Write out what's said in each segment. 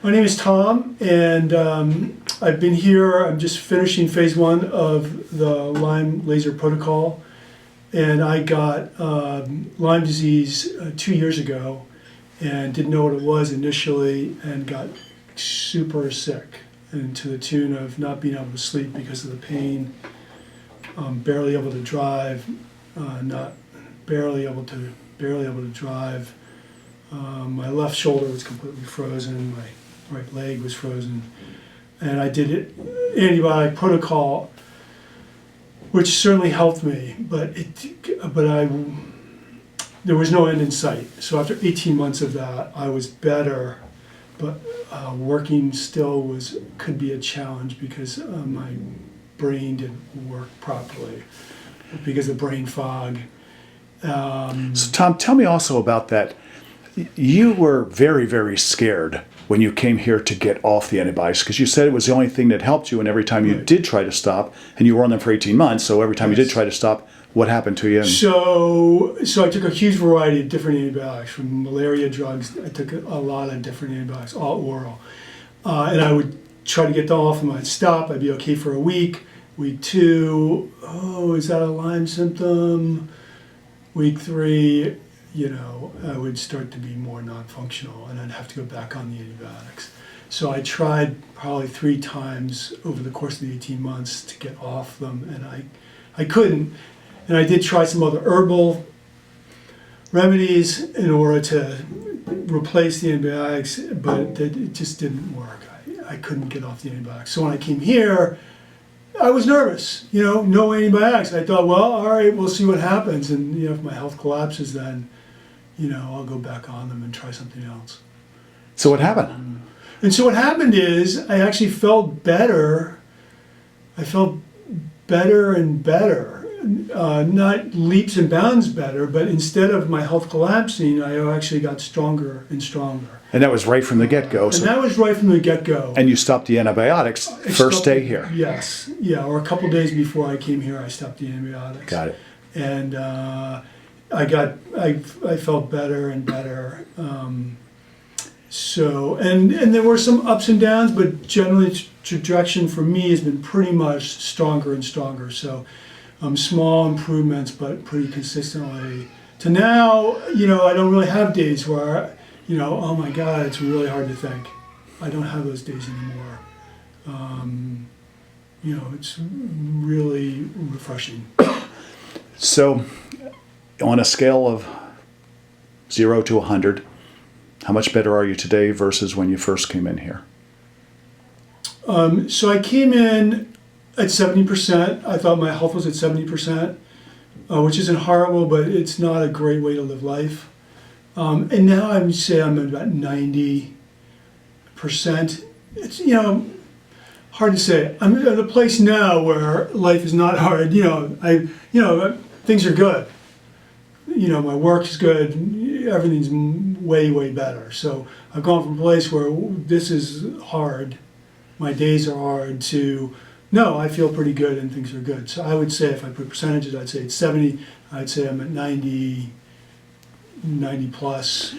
My name is Tom, and I've been here. I'm just finishing phase 1 of the Lyme laser protocol, and I got Lyme disease 2 years ago and didn't know what it was initially and got super sick, and to the tune of not being able to sleep because of the pain, barely able to drive, barely able to drive. My left shoulder was completely frozen, my right leg was frozen, and I did an antibiotic protocol, which certainly helped me, but there was no end in sight. So after 18 months of that, I was better, but working still could be a challenge because my brain didn't work properly because of brain fog. So Tom, tell me also about that. You were very, very scared when you came here to get off the antibiotics because you said it was the only thing that helped you, and every time you did try to stop, and you were on them for 18 months, so every time you did try to stop, what happened to you? So I took a huge variety of different antibiotics, from malaria drugs. I took a lot of different antibiotics, all oral. And I would try to get them off, and I'd stop. I'd be okay for a week. Week 2, is that a Lyme symptom? Week 3, I would start to be more non-functional, and I'd have to go back on the antibiotics. So I tried probably 3 times over the course of the 18 months to get off them, and I couldn't. And I did try some other herbal remedies in order to replace the antibiotics, but it just didn't work. I couldn't get off the antibiotics. So when I came here, I was nervous, no antibiotics. I thought, well, all right, we'll see what happens. And if my health collapses, then, I'll go back on them and try something else. So what happened? And so what happened is I actually felt better. I felt better and better. Not leaps and bounds better, but instead of my health collapsing, I actually got stronger and stronger. And that was right from the get-go. And that was right from the get-go. And you stopped the antibiotics first day here. Yes. Yeah, or a couple days before I came here, I stopped the antibiotics. Got it. And I felt better and better. And there were some ups and downs, but generally the trajectory for me has been pretty much stronger and stronger. So small improvements, but pretty consistently. To now, I don't really have days where, oh my God, it's really hard to think. I don't have those days anymore. It's really refreshing. So, on a scale of 0 to 100, how much better are you today versus when you first came in here? So I came in at 70%. I thought my health was at 70%, which isn't horrible, but it's not a great way to live life. And now I would say I'm at about 90%. It's, hard to say. I'm at a place now where life is not hard. Things are good. My work is good. Everything's way, way better. So I've gone from a place where this is hard, my days are hard, to no, I feel pretty good and things are good. So I would say, if I put percentages, I'd say it's 70. I'd say I'm at 90 plus,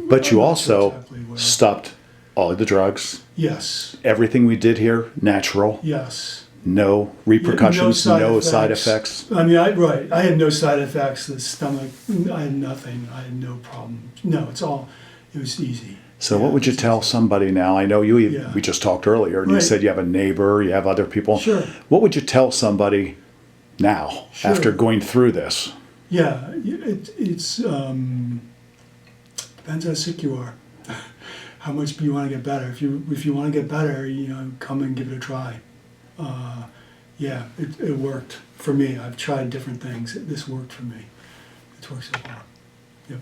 But you also stopped all of the drugs. Yes. Everything we did here, natural. Yes. No repercussions, no side effects. I mean, I had no side effects. The stomach, I had nothing. I had no problem. No, it was easy. So what would you tell somebody now? I know we just talked earlier, and you said you have a neighbor, you have other people. Sure. What would you tell somebody now after going through this? Yeah, it's depends how sick you are. How much do you want to get better? If you want to get better, come and give it a try. It worked for me. I've tried different things. This worked for me. It's worked so far. Yep.